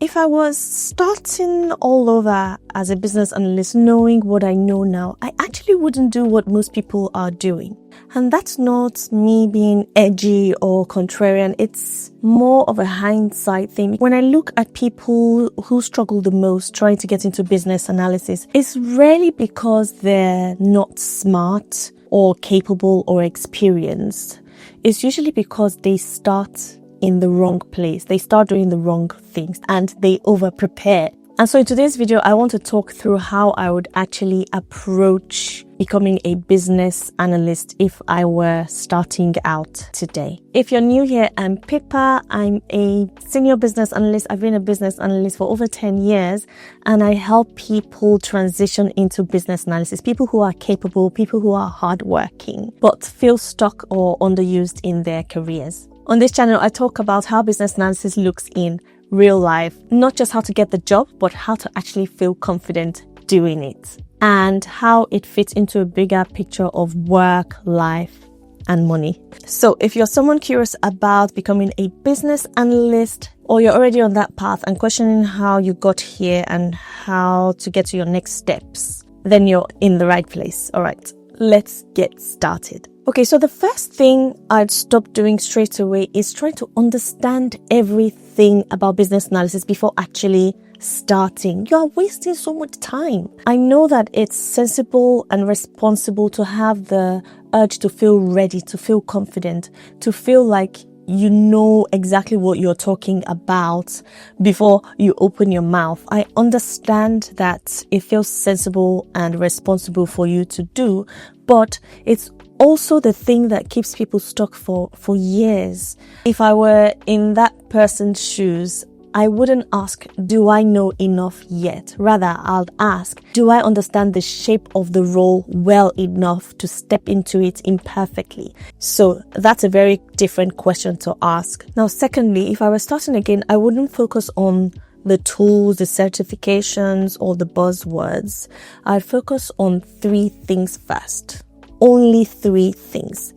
If I was starting all over as a business analyst, knowing what I know now, I actually wouldn't do what most people are doing. And that's not me being edgy or contrarian. It's more of a hindsight thing. When I look at people who struggle the most trying to get into business analysis, it's rarely because they're not smart or capable or experienced. It's usually because they start in the wrong place. They start doing the wrong things and they over-prepare. And so in today's video, I want to talk through how I would actually approach becoming a business analyst if I were starting out today. If you're new here, I'm Pippa. I'm a senior business analyst. I've been a business analyst for over 10 years, and I help people transition into business analysis. People who are capable, people who are hardworking, but feel stuck or underused in their careers. On this channel, I talk about how business analysis looks in real life, not just how to get the job, but how to actually feel confident doing it, and how it fits into a bigger picture of work, life, and money. So if you're someone curious about becoming a business analyst, or you're already on that path and questioning how you got here and how to get to your next steps, then you're in the right place. All right, let's get started. Okay, so the first thing I'd stop doing straight away is trying to understand everything about business analysis before actually starting. You are wasting so much time. I know that it's sensible and responsible to have the urge to feel ready, to feel confident, to feel like you know exactly what you're talking about before you open your mouth. I understand that it feels sensible and responsible for you to do, but it's also the thing that keeps people stuck for years. If I were in that person's shoes, I wouldn't ask, do I know enough yet? Rather, I'll ask, do I understand the shape of the role well enough to step into it imperfectly? So that's a very different question to ask. Now, secondly, if I were starting again, I wouldn't focus on the tools, the certifications, or the buzzwords. I'd focus on 3 things first. Only 3 things.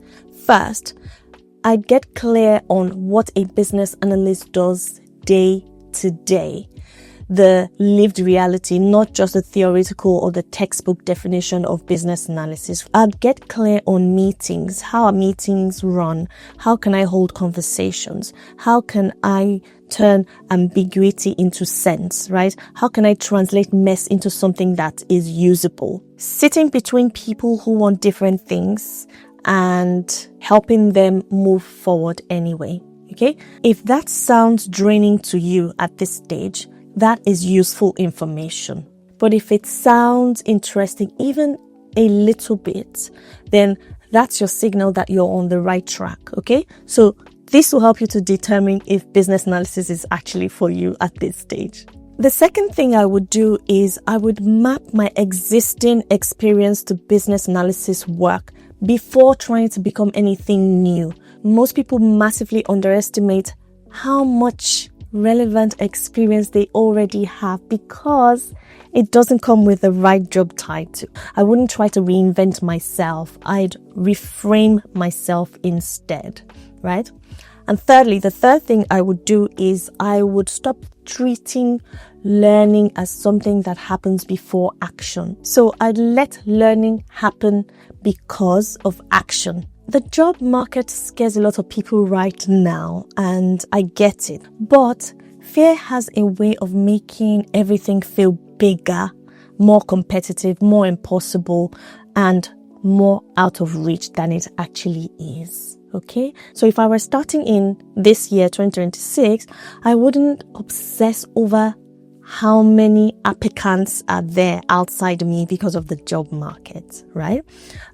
First, I'd get clear on what a business analyst does day to day. The lived reality, not just the theoretical or the textbook definition of business analysis. I'd get clear on meetings. How are meetings run? How can I hold conversations? How can I turn ambiguity into sense, right? How can I translate mess into something that is usable? Sitting between people who want different things and helping them move forward anyway. Okay? If that sounds draining to you at this stage, that is useful information. But if it sounds interesting, even a little bit, then that's your signal that you're on the right track. Okay? So this will help you to determine if business analysis is actually for you at this stage. The second thing I would do is I would map my existing experience to business analysis work before trying to become anything new. Most people massively underestimate how much relevant experience they already have because it doesn't come with the right job title. I wouldn't try to reinvent myself. I'd reframe myself instead, right? And thirdly, the third thing I would do is I would stop treating learning as something that happens before action. So I'd let learning happen because of action. The job market scares a lot of people right now, and I get it. But fear has a way of making everything feel bigger, more competitive, more impossible, and more out of reach than it actually is. Okay? So if I were starting in this year, 2026, I wouldn't obsess over how many applicants are there outside me because of the job market, right?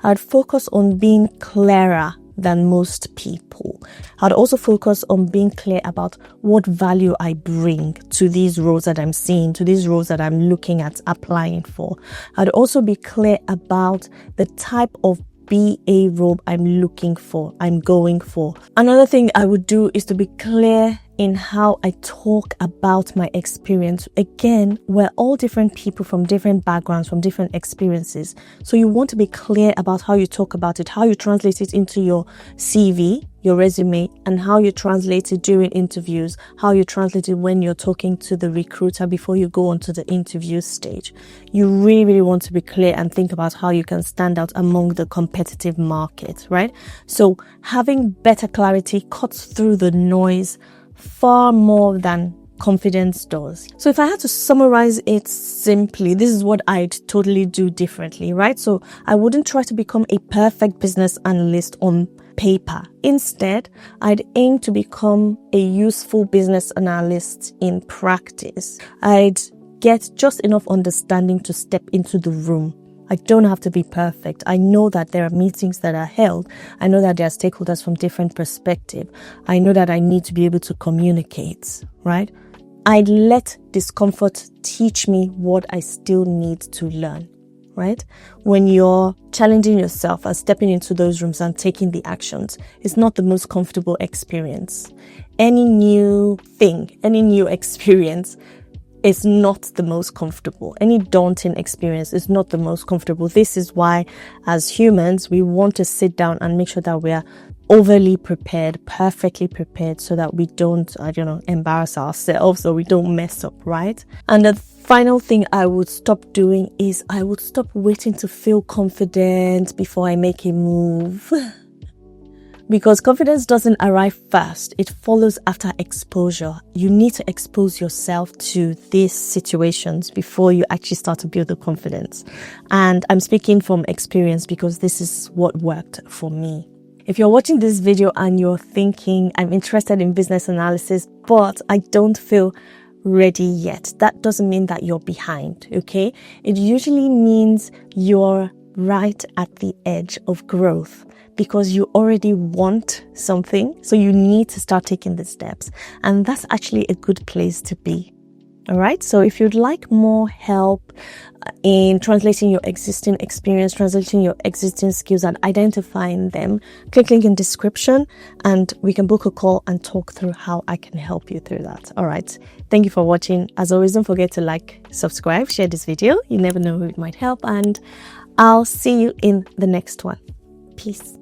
I'd focus on being clearer than most people. I'd also focus on being clear about what value I bring to these roles that I'm seeing, to these roles that I'm looking at applying for. I'd also be clear about the type of BA role I'm looking for, I'm going for. Another thing I would do is to be clear in how I talk about my experience. Again, we're all different people from different backgrounds, from different experiences. So you want to be clear about how you talk about it, how you translate it into your CV, your resume and how you translate it during interviews, how you translate it when you're talking to the recruiter before you go on to the interview stage. You really, really want to be clear and think about how you can stand out among the competitive market, right? So having better clarity cuts through the noise far more than confidence does. So if I had to summarize it simply, this is what I'd totally do differently, right? So I wouldn't try to become a perfect business analyst on paper. Instead, I'd aim to become a useful business analyst in practice. I'd get just enough understanding to step into the room. I don't have to be perfect. I know that there are meetings that are held. I know that there are stakeholders from different perspectives. I know that I need to be able to communicate, right? I'd let discomfort teach me what I still need to learn, right? When you're challenging yourself and stepping into those rooms and taking the actions, it's not the most comfortable experience. Any new thing, any new experience is not the most comfortable. Any daunting experience is not the most comfortable. This is why, as humans, we want to sit down and make sure that we are overly prepared, perfectly prepared, so that we don't, embarrass ourselves or we don't mess up, right? And the final thing I would stop doing is I would stop waiting to feel confident before I make a move. Because confidence doesn't arrive first. It follows after exposure. You need to expose yourself to these situations before you actually start to build the confidence. And I'm speaking from experience because this is what worked for me. If you're watching this video and you're thinking, I'm interested in business analysis, but I don't feel ready yet, that doesn't mean that you're behind, okay? It usually means you're right at the edge of growth, because you already want something, so you need to start taking the steps. And that's actually a good place to be. All right. So if you'd like more help in translating your existing experience, translating your existing skills and identifying them, click link in description and we can book a call and talk through how I can help you through that. All right. Thank you for watching. As always, don't forget to like, subscribe, share this video. You never know who it might help. And I'll see you in the next one. Peace.